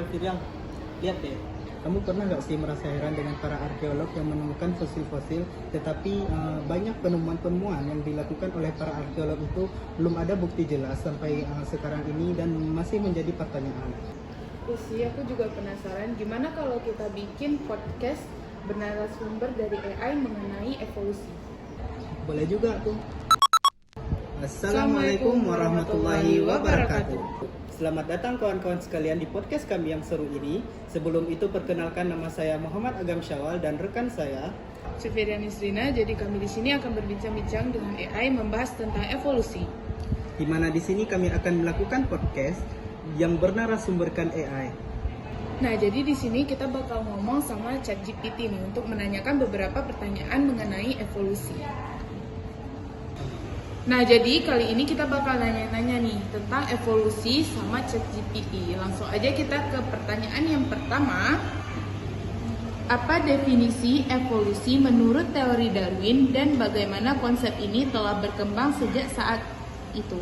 Firial, lihat deh. Kamu pernah nggak sih merasa heran dengan para arkeolog yang menemukan fosil-fosil, tetapi banyak penemuan-penemuan yang dilakukan oleh para arkeolog itu belum ada bukti jelas sampai sekarang ini dan masih menjadi pertanyaan. Ya sih, aku juga penasaran gimana kalau kita bikin podcast bernarasumber dari AI mengenai evolusi. Boleh juga tuh. Assalamualaikum warahmatullahi wabarakatuh. Selamat datang kawan-kawan sekalian di podcast kami yang seru ini. Sebelum itu perkenalkan nama saya Muhammad Agam Syawal dan rekan saya Sufirian Nisrina, jadi kami di sini akan berbincang-bincang dengan AI membahas tentang evolusi. di mana di sini kami akan melakukan podcast yang bernarasumberkan AI. Nah, jadi di sini kita bakal ngomong sama ChatGPT nih untuk menanyakan beberapa pertanyaan mengenai evolusi. Nah, jadi kali ini kita bakal nanya-nanya nih tentang evolusi sama ChatGPT. Langsung aja kita ke pertanyaan yang pertama. Apa definisi evolusi menurut teori Darwin dan bagaimana konsep ini telah berkembang sejak saat itu?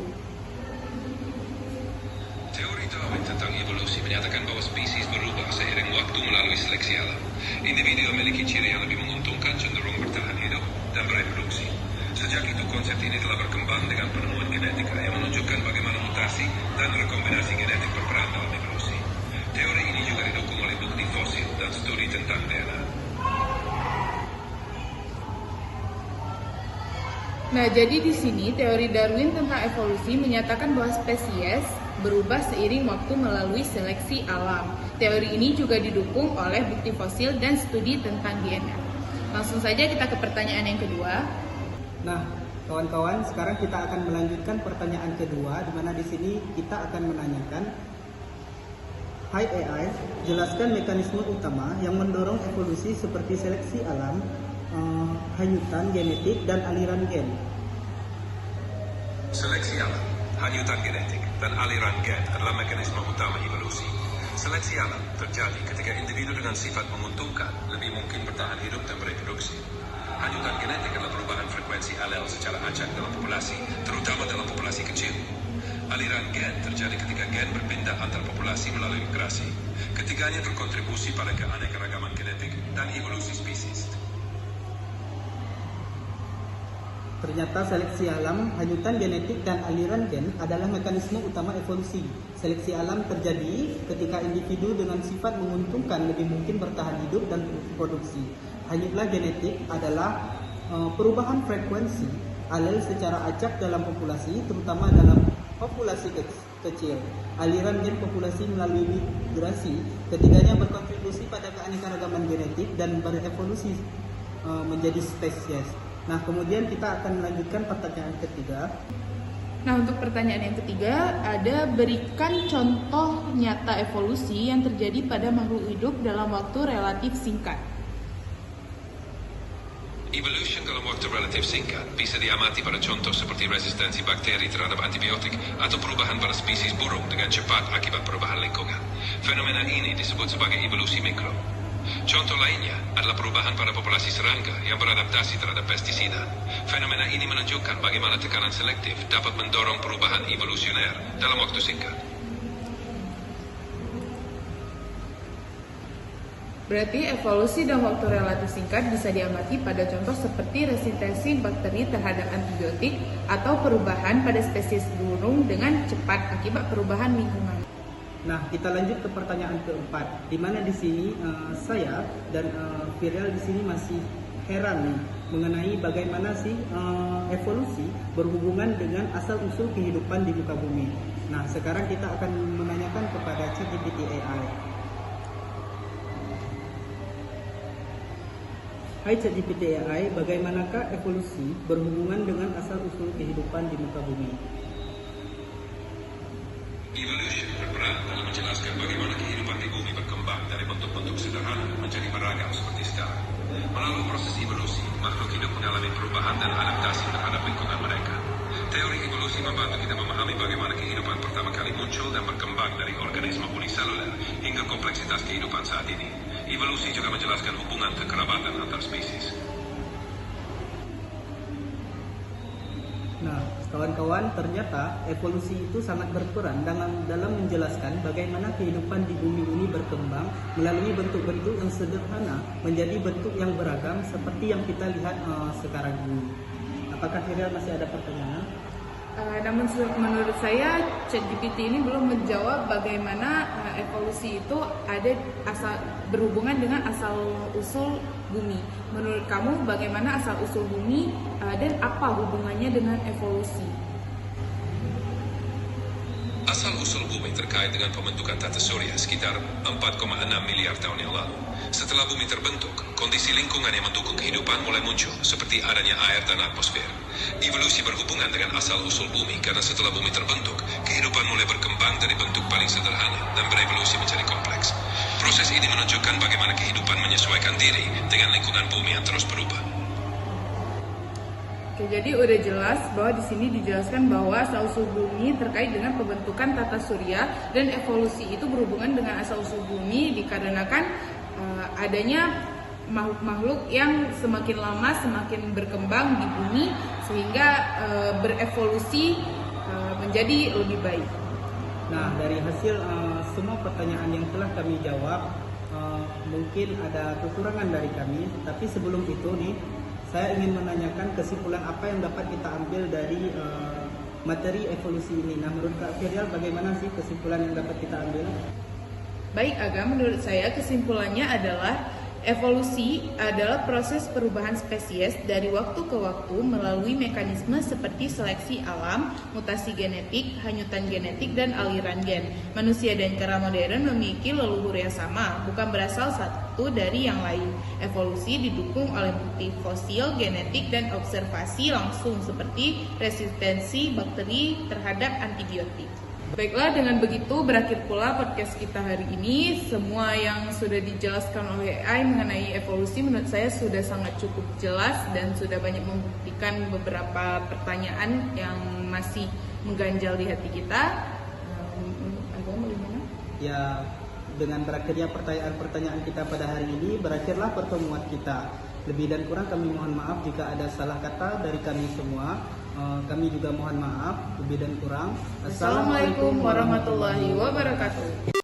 Teori Darwin tentang evolusi menyatakan bahwa spesies berubah seiring waktu melalui seleksi alam. Individu memiliki ciri yang lebih menguntungkan, cenderung bertahan hidup dan bereproduksi. Sejak itu konsep ini telah berkembang dengan penemuan genetika yang menunjukkan bagaimana mutasi dan rekombinasi genetik berperan dalam evolusi. Teori ini juga didukung oleh bukti fosil dan studi tentang DNA. Nah, jadi di sini teori Darwin tentang evolusi menyatakan bahwa spesies berubah seiring waktu melalui seleksi alam. Teori ini juga didukung oleh bukti fosil dan studi tentang DNA. Langsung saja kita ke pertanyaan yang kedua. Nah, kawan-kawan, sekarang kita akan melanjutkan pertanyaan kedua, di mana di sini kita akan menanyakan, Hai AI, jelaskan mekanisme utama yang mendorong evolusi seperti seleksi alam, hanyutan genetik, dan aliran gen. Seleksi alam, hanyutan genetik, dan aliran gen adalah mekanisme utama evolusi. Seleksi alam terjadi ketika individu dengan sifat menguntungkan lebih mungkin bertahan hidup dan bereproduksi. Hanyutan genetik adalah perubahan frekuensi alel secara acak dalam populasi, terutama dalam populasi kecil. Aliran gen terjadi ketika gen berpindah antar populasi melalui migrasi. Ketiganya berkontribusi pada keanekaragaman genetik dan evolusi spesies. Ternyata seleksi alam, hanyutan genetik, dan aliran gen adalah mekanisme utama evolusi. Seleksi alam terjadi ketika individu dengan sifat menguntungkan lebih mungkin bertahan hidup dan berproduksi. Hanyutlah genetik adalah perubahan frekuensi alel secara acak dalam populasi, terutama dalam populasi kecil. Aliran gen populasi melalui migrasi, ketiganya berkontribusi pada keanekaragaman genetik dan berevolusi menjadi spesies. Nah, kemudian kita akan melanjutkan pertanyaan ketiga. Nah, untuk pertanyaan yang ketiga, ada berikan contoh nyata evolusi yang terjadi pada makhluk hidup dalam waktu relatif singkat. Evolution dalam waktu relatif singkat bisa diamati pada contoh seperti resistensi bakteri terhadap antibiotik atau perubahan pada spesies burung dengan cepat akibat perubahan lingkungan. Fenomena ini disebut sebagai evolusi mikro. Contoh lainnya adalah perubahan pada populasi serangga yang beradaptasi terhadap pestisida. Fenomena ini menunjukkan bagaimana tekanan selektif dapat mendorong perubahan evolusioner dalam waktu singkat. Berarti evolusi dalam waktu relatif singkat bisa diamati pada contoh seperti resistensi bakteri terhadap antibiotik atau perubahan pada spesies burung dengan cepat akibat perubahan lingkungan. Nah, kita lanjut ke pertanyaan keempat, di mana di sini saya dan Firial di sini masih heran nih mengenai bagaimana sih evolusi berhubungan dengan asal-usul kehidupan di muka bumi. Nah, sekarang kita akan menanyakan kepada ChatGPT AI. Hai ChatGPT AI, bagaimanakah evolusi berhubungan dengan asal-usul kehidupan di muka bumi? Evolution berperan dalam menjelaskan bagaimana kehidupan di bumi berkembang dari bentuk-bentuk sederhana menjadi beragam seperti sekarang. Melalui proses evolusi, makhluk hidup mengalami perubahan dan adaptasi terhadap lingkungan mereka. Teori evolusi membantu kita memahami bagaimana kehidupan pertama kali muncul dan berkembang dari organisme uniseluler hingga kompleksitas kehidupan saat ini. Evolusi juga menjelaskan hubungan kekerabatan antar spesies. Nah, Kawan-kawan, ternyata evolusi itu sangat berperan dalam menjelaskan bagaimana kehidupan di bumi ini berkembang melalui bentuk-bentuk yang sederhana menjadi bentuk yang beragam seperti yang kita lihat sekarang ini. Apakah Firil masih ada pertanyaan? Namun menurut saya ChatGPT ini belum menjawab bagaimana evolusi itu berhubungan dengan asal usul bumi. Menurut kamu bagaimana asal usul bumi dan apa hubungannya dengan evolusi? Asal-usul bumi terkait dengan pembentukan tata surya sekitar 4,6 miliar tahun yang lalu. Setelah bumi terbentuk, kondisi lingkungan yang mendukung kehidupan mulai muncul, seperti adanya air dan atmosfer. Evolusi berhubungan dengan asal-usul bumi karena setelah bumi terbentuk, kehidupan mulai berkembang dari bentuk paling sederhana dan berevolusi menjadi kompleks. Proses ini menunjukkan bagaimana kehidupan menyesuaikan diri dengan lingkungan bumi yang terus berubah. Oke, jadi udah jelas bahwa di sini dijelaskan bahwa asal-usul bumi terkait dengan pembentukan tata surya dan evolusi itu berhubungan dengan asal-usul bumi dikarenakan adanya makhluk-makhluk yang semakin lama semakin berkembang di bumi sehingga berevolusi menjadi lebih baik. Nah, dari hasil semua pertanyaan yang telah kami jawab, mungkin ada kekurangan dari kami, tapi sebelum itu nih, saya ingin menanyakan kesimpulan apa yang dapat kita ambil dari materi evolusi ini. Nah, menurut Kak Firil, bagaimana sih kesimpulan yang dapat kita ambil? Baik, Aga, menurut saya kesimpulannya adalah evolusi adalah proses perubahan spesies dari waktu ke waktu melalui mekanisme seperti seleksi alam, mutasi genetik, hanyutan genetik, dan aliran gen. Manusia dan kera modern memiliki leluhur yang sama, bukan berasal satu dari yang lain. Evolusi didukung oleh bukti fosil, genetik, dan observasi langsung seperti resistensi bakteri terhadap antibiotik. Baiklah, dengan begitu berakhir pula podcast kita hari ini. Semua yang sudah dijelaskan oleh AI mengenai evolusi menurut saya sudah sangat cukup jelas dan sudah banyak membuktikan beberapa pertanyaan yang masih mengganjal di hati kita. Ya, dengan berakhirnya pertanyaan-pertanyaan kita pada hari ini, berakhirlah pertemuan kita. Lebih dan kurang kami mohon maaf jika ada salah kata dari kami semua. Kami juga mohon maaf lebih dan kurang. Assalamualaikum warahmatullahi wabarakatuh.